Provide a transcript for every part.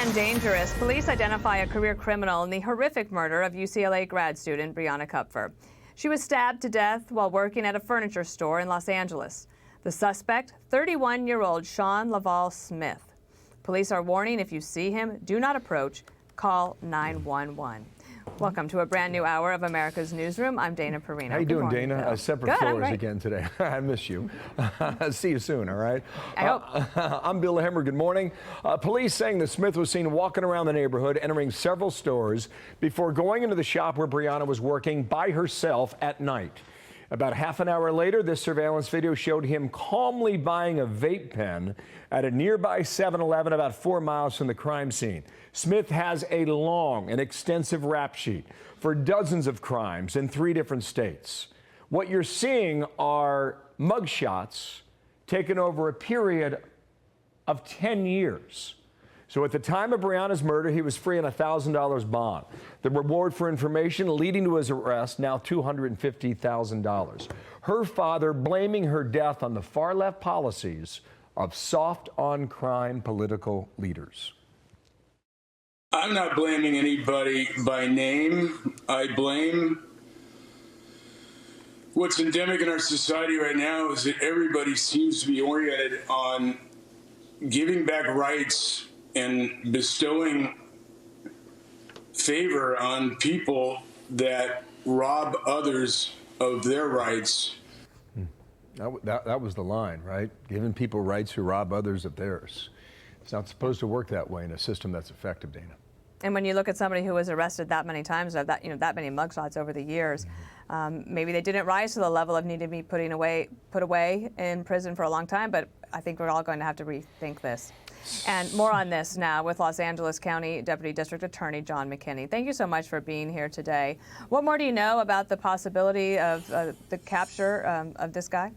and dangerous. Police identify a career criminal in the horrific murder of UCLA grad student Brianna Kupfer. She was stabbed to death while working at a furniture store in Los Angeles. The suspect, 31-year-old Sean Laval Smith. Police are warning if you see him, do not approach. Call 911. Welcome to a brand new hour of America's Newsroom. I'm Dana Perino. How you doing, Dana? Separate Good, floors again today. I miss you. See you soon, all right? I hope. I'm Bill Hemmer. Good morning. Police saying that Smith was seen walking around the neighborhood, entering several stores before going into the shop where Brianna was working by herself at night. About half an hour later, this surveillance video showed him calmly buying a vape pen at a nearby 7-Eleven about 4 miles from the crime scene. Smith has a long and extensive rap sheet for dozens of crimes in 3 different states. What you're seeing are mugshots taken over a period of 10 years. So at the time of Brianna's murder, he was free on a $1,000 bond. The reward for information leading to his arrest, now $250,000. Her father blaming her death on the far-left policies of soft-on-crime political leaders. I'm not blaming anybody by name. I blame what's endemic in our society right now is that everybody seems to be oriented on giving back rights and bestowing favor on people that rob others of their rights. That was the line, right? Giving people rights who rob others of theirs. It's not supposed to work that way in a system that's effective, Dana. And when you look at somebody who was arrested that many times, that many mugshots over the years, maybe they didn't rise to the level of needing to be put away in prison for a long time. But I think we're all going to have to rethink this. And more on this now with Los Angeles County Deputy District Attorney John McKinney. Thank you so much for being here today. What more do you know about the possibility of the capture of this guy?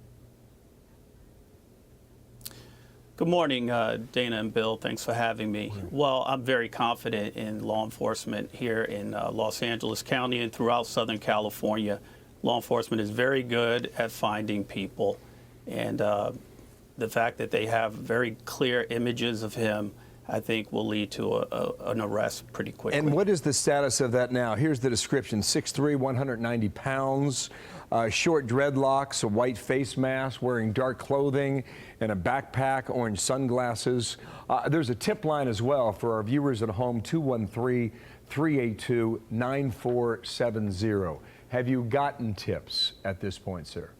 Good morning, Dana and Bill. Thanks for having me. Well, I'm very confident in law enforcement here in Los Angeles County and throughout Southern California. Law enforcement is very good at finding people, and the fact that they have very clear images of him, I think, will lead to an arrest pretty quickly. And what is the status of that now? Here's the description: 6'3", 190 pounds, short dreadlocks, a white face mask, wearing dark clothing, and a backpack, orange sunglasses. There's a tip line as well for our viewers at home, 213-382-9470. Have you gotten tips at this point, sir?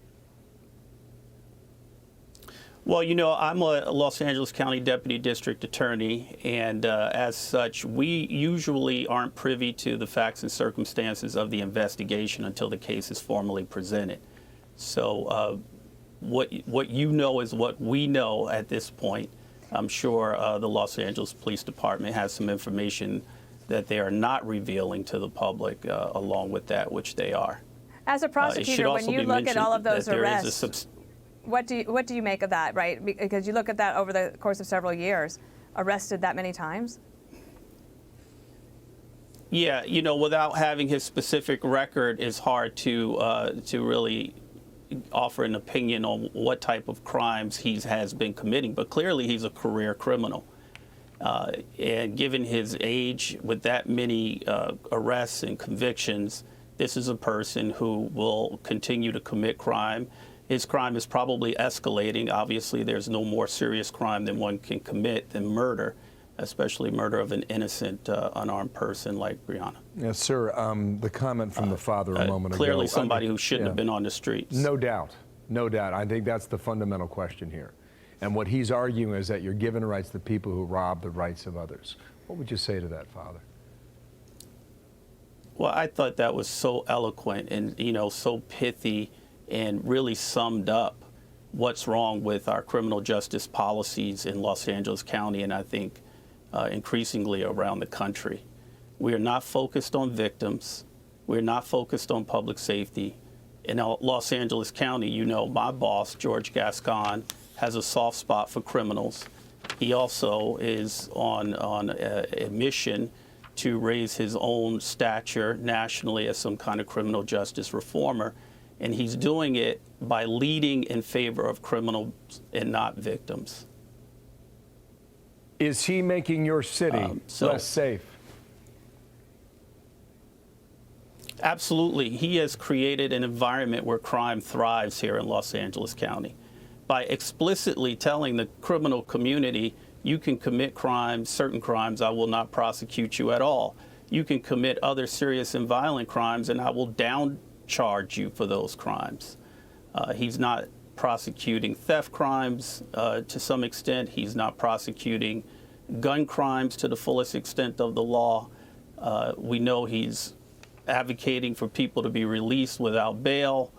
Well, you know, I'm a Los Angeles County Deputy District Attorney, and as such, we usually aren't privy to the facts and circumstances of the investigation until the case is formally presented. So what you know is what we know at this point. I'm sure the Los Angeles Police Department has some information that they are not revealing to the public along with that, which they are. As a prosecutor, when you look at all of those arrests, what do you make of that, right? Because you look at that over the course of several years, arrested that many times? Yeah, you know, without having his specific record, it's hard to really offer an opinion on what type of crimes he has been committing. But clearly, he's a career criminal, and given his age, with that many arrests and convictions, this is a person who will continue to commit crime. His crime is probably escalating. Obviously, there's no more serious crime than one can commit than murder, especially murder of an innocent, unarmed person like Brianna. Yes, sir. The comment from the father a moment ago. Clearly somebody who shouldn't have been on the streets. No doubt. No doubt. I think that's the fundamental question here. And what he's arguing is that you're giving rights to people who rob the rights of others. What would you say to that, Father? Well, I thought that was so eloquent and, you know, so pithy, and really summed up what's wrong with our criminal justice policies in Los Angeles County, and I think increasingly around the country. We are not focused on victims. We're not focused on public safety. In Los Angeles County, you know, my boss, George Gascon, has a soft spot for criminals. He also is on a mission to raise his own stature nationally as some kind of criminal justice reformer. And he's doing it by leading in favor of criminals and not victims. Is he making your city less safe? Absolutely. He has created an environment where crime thrives here in Los Angeles County by explicitly telling the criminal community, you can commit crimes, certain crimes, I will not prosecute you at all. You can commit other serious and violent crimes, and I will down charge you for those crimes. He's not prosecuting theft crimes to some extent. He's not prosecuting gun crimes to the fullest extent of the law. We know he's advocating for people to be released without bail.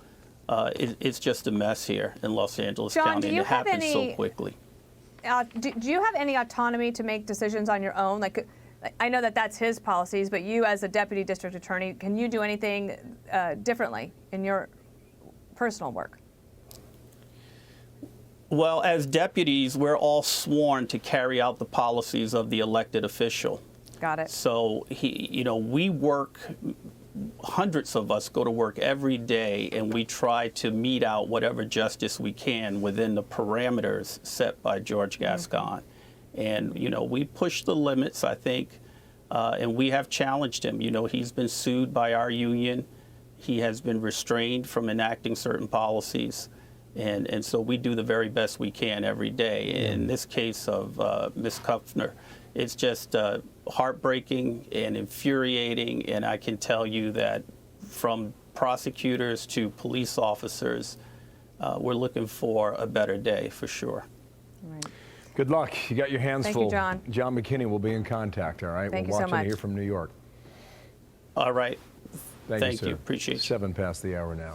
It's just a mess here in Los Angeles County, and it happens so quickly. Do you have any autonomy to make decisions on your own? Like, I know that that's his policies, but you as a deputy district attorney, can you do anything differently in your personal work? Well, as deputies, we're all sworn to carry out the policies of the elected official. Got it. So we work, hundreds of us go to work every day, and we try to mete out whatever justice we can within the parameters set by George Gascon. And, we push the limits, I think, and we have challenged him. He's been sued by our union. He has been restrained from enacting certain policies. And so we do the very best we can every day. In this case of Ms. Kupfer, it's just heartbreaking and infuriating. And I can tell you that from prosecutors to police officers, we're looking for a better day for sure. Right. Good luck. You got your hands Thank full. you, John. John McKinney will be in contact, all right? Thank you We're so watching much. here from New York. All right. Thank you, sir. Appreciate it. 7 past the hour now.